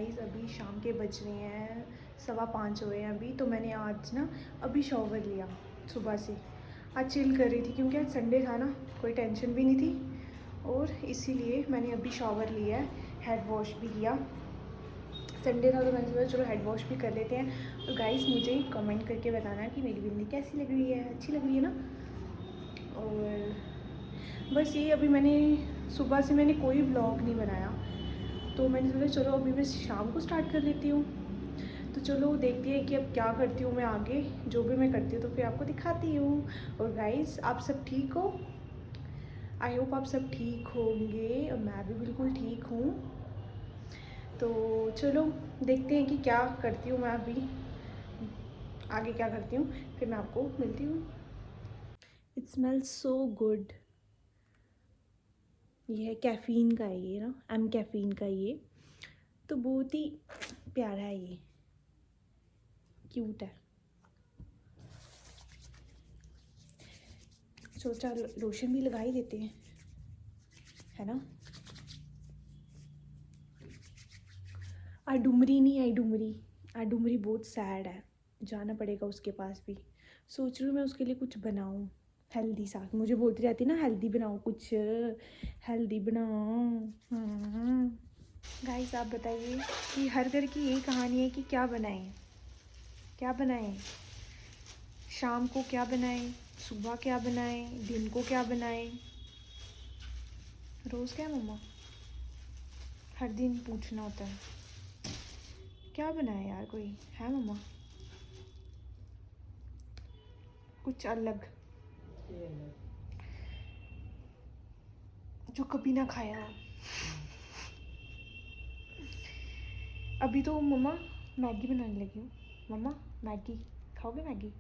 Guys अभी शाम के बज रहे हैं 5:15 हो रहे हैं अभी। तो मैंने आज ना अभी शॉवर लिया सुबह से। आज चिल कर रही थी क्योंकि आज संडे था ना, कोई टेंशन भी नहीं थी और इसीलिए मैंने अभी शॉवर लिया है। हेड वॉश भी किया, संडे था तो मैंने सोचा चलो हेड वॉश भी कर लेते हैं। और गाइस मुझे कमेंट करके बताना कि मेरी बिंदी कैसी लग रही है, अच्छी लग रही है ना। और बस ये अभी मैंने सुबह से मैंने कोई व्लॉग नहीं बनाया, तो मैंने सोचा चलो अभी मैं शाम को स्टार्ट कर लेती हूँ। तो चलो देखती है कि अब क्या करती हूँ मैं आगे, जो भी मैं करती हूँ तो फिर आपको दिखाती हूँ। और गाइस आप सब ठीक हो? आई होप आप सब ठीक होंगे और मैं भी बिल्कुल ठीक हूँ। तो चलो देखते हैं कि क्या करती हूँ मैं अभी, आगे क्या करती हूँ, फिर मैं आपको मिलती हूँ। It smells so good. ये है कैफ़ीन का, ये ना एम कैफ़ीन का, ये तो बहुत ही प्यारा है, ये क्यूट है। सोचा लोशन भी लगा ही देते हैं, है ना। डुमरी नहीं आई, डुमरी बहुत सैड है, जाना पड़ेगा उसके पास भी। सोच रही हूँ मैं उसके लिए कुछ बनाऊँ हेल्दी सा। मुझे बोलती रहती है ना हेल्दी बनाओ, कुछ हेल्दी बनाओ। हाँ गाइस आप बताइए कि हर घर की यही कहानी है कि क्या बनाएं, क्या बनाएं, शाम को क्या बनाएं, सुबह क्या बनाएं, दिन को क्या बनाएं। रोज़ क्या मम्मा, हर दिन पूछना होता है क्या बनाए यार, कोई है मम्मा कुछ अलग जो कभी ना खाया हो। अभी तो मम्मा मैगी बनाने लगी हूँ। मम्मा मैगी खाओगे, मैगी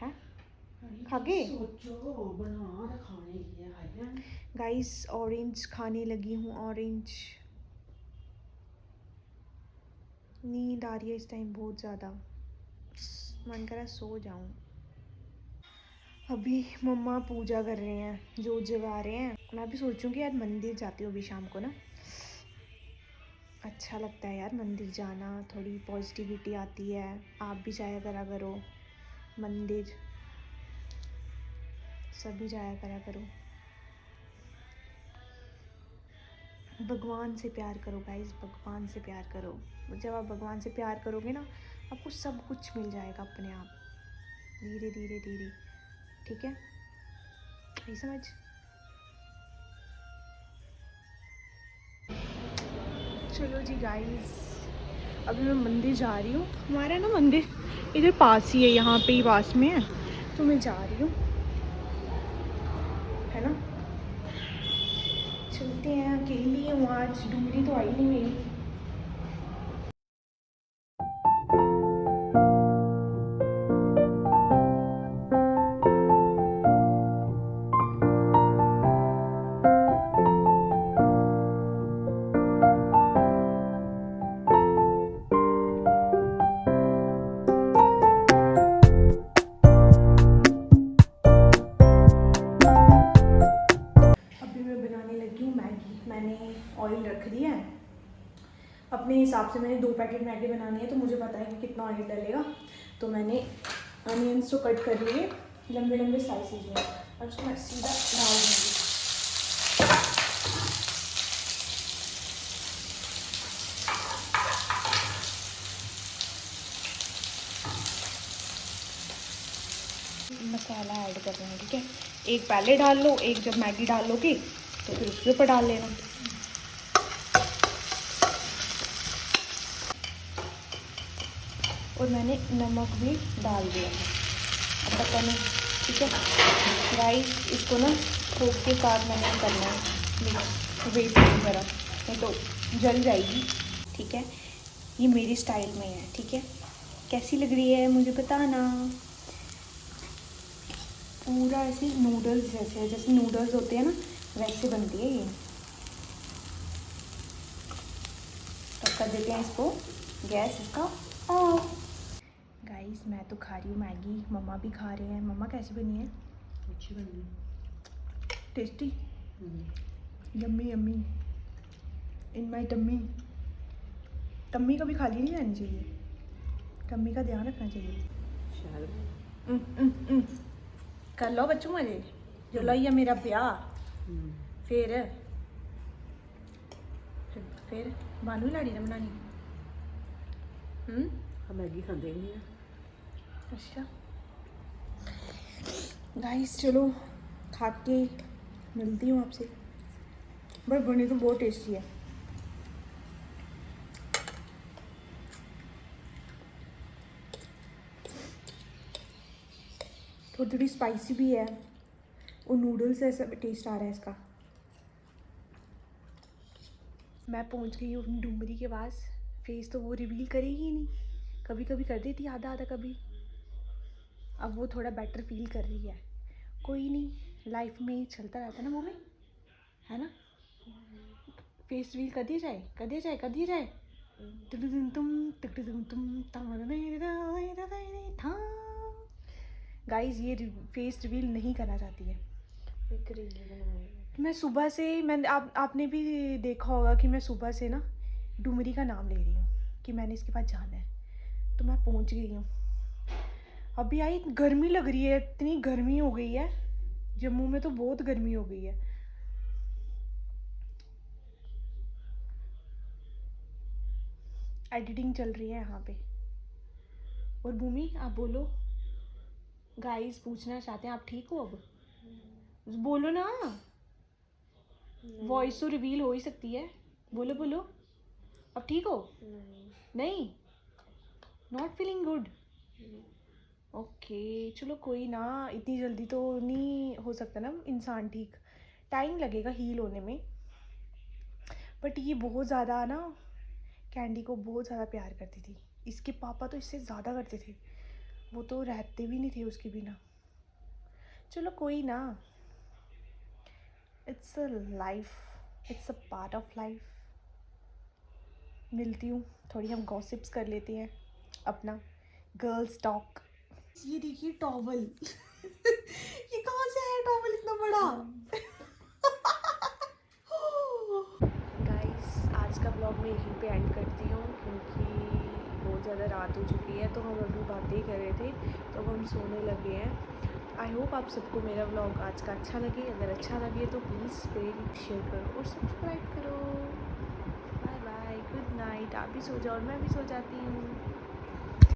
हैं खागे? गाइस ऑरेंज खाने लगी हूँ, ऑरेंज। नींद आ रही है इस टाइम बहुत ज़्यादा, मन कर रहा है सो जाऊँ। अभी मम्मा पूजा कर रहे हैं, जोत जगा रहे हैं। मैं भी सोचूं कि यार मंदिर जाती हूँ अभी शाम को ना, अच्छा लगता है यार मंदिर जाना, थोड़ी पॉजिटिविटी आती है। आप भी जाया करा करो मंदिर, सभी जाया करा करो। भगवान से प्यार करो गाइस, भगवान से प्यार करो। जब आप भगवान से प्यार करोगे ना, आपको सब कुछ मिल जाएगा अपने आप, धीरे धीरे धीरे। ठीक है, यही समझ। चलो जी गाइस, अभी मैं मंदिर जा रही हूँ। हमारा ना मंदिर इधर पास ही है, यहाँ पे ही पास में है, तो मैं जा रही हूँ, है ना। चलते हैं, अकेली हूँ आज, डूंगरी तो आई नहीं मेरी। अभी मैं बनाने लगी हूँ मैगी। मैंने ऑयल रख दिया है अपने हिसाब से। मैंने 2 पैकेट मैगी बनानी है तो मुझे पता है कि कितना ऑयल डलेगा। तो मैंने अनियंस तो कट कर लिए लंबे लंबे स्लाइसेस में, और उसको मैं सीधा डाल दूँगी। मसाला ऐड कर रहे हैं, ठीक है। एक पहले डाल लो, एक जब मैगी डाल लोगे तो फिर उसके ऊपर डाल लेना। और मैंने नमक भी डाल दिया है, अब पता नहीं, ठीक है गाइस। इसको ना फोक के साथ मैंने करना है मिक्स, वेट नहीं करा नहीं तो जल जाएगी, ठीक है। ये मेरी स्टाइल में है, ठीक है। कैसी लग रही है मुझे बताना। पूरा ऐसे नूडल्स जैसे है, जैसे नूडल्स होते हैं ना वैसे बनती है ये। तब कर देते हैं इसको गैस इसका ऑफ। गाइस मैं तो खा रही हूँ मैगी, मम्मा भी खा रहे हैं। मम्मा कैसी बनी है? अच्छी बनी है, tasty, yummy yummy in my tummy. Tummy कभी खाली नहीं रहनी चाहिए, टम्मी का ध्यान रखना चाहिए। कर लो बच्चों मजे, जो लाई है मेरा ब्याह। फिर बानू लाड़ी ने बनानी। मैगी खाते नहीं है। अच्छा गाइस, चलो खा के मिलती हूँ आपसे। बट बनी तो बहुत टेस्टी है। थोड़ी थोड़ी स्पाइसी भी है और नूडल्स ऐसा टेस्ट आ रहा है इसका। मैं पहुंच गई हूँ अपनी डुमरी के पास। फेस तो वो रिवील करेगी ही नहीं, कभी कभी कर देती आधा आधा कभी। अब वो थोड़ा बेटर फील कर रही है। कोई नहीं, लाइफ में चलता रहता है ना वो में, है ना। फेस रिवील कर दिया जाए, कर दिया जाए, कर दिया जाए। गाइस ये फेस रिवील नहीं करना चाहती है। मैं सुबह से आपने भी देखा होगा कि मैं सुबह से ना डुमरी का नाम ले रही हूँ कि मैंने इसके पास जाना है। तो मैं पहुँच गई हूँ। अभी आई, गर्मी लग रही है, इतनी गर्मी हो गई है जम्मू में, तो बहुत गर्मी हो गई है। एडिटिंग चल रही है यहाँ पे। और भूमि आप बोलो, गाइस पूछना चाहते हैं आप ठीक हो अब? बोलो ना, वॉइस तो रिवील हो ही सकती है। बोलो बोलो, अब ठीक हो? नहीं, नॉट फीलिंग गुड। ओके चलो कोई ना, इतनी जल्दी तो नहीं हो सकता ना इंसान ठीक, टाइम लगेगा हील होने में। बट ये बहुत ज़्यादा ना कैंडी को बहुत ज़्यादा प्यार करती थी। इसके पापा तो इससे ज़्यादा करते थे, वो तो रहते भी नहीं थे उसके बिना। चलो कोई ना, it's a life, it's a part of life. मिलती हूँ, थोड़ी हम गॉसिप्स कर लेते हैं अपना गर्ल्स टॉक। ये देखिए टॉवल ये कहाँ से आया टॉवल इतना बड़ा? गाइस आज का ब्लॉग मैं यहीं पे एंड करती हूँ क्योंकि बहुत ज़्यादा रात हो चुकी है। तो हम अभी बातें कर रहे थे तो अब हम सोने लगे हैं। आई होप आप सबको मेरा ब्लॉग आज का अच्छा लगे। अगर अच्छा लगे तो प्लीज़ प्लीज़ शेयर करो और सब्सक्राइब करो। Bye bye, good night. आप भी सो जाओ और मैं भी सो जाती हूँ।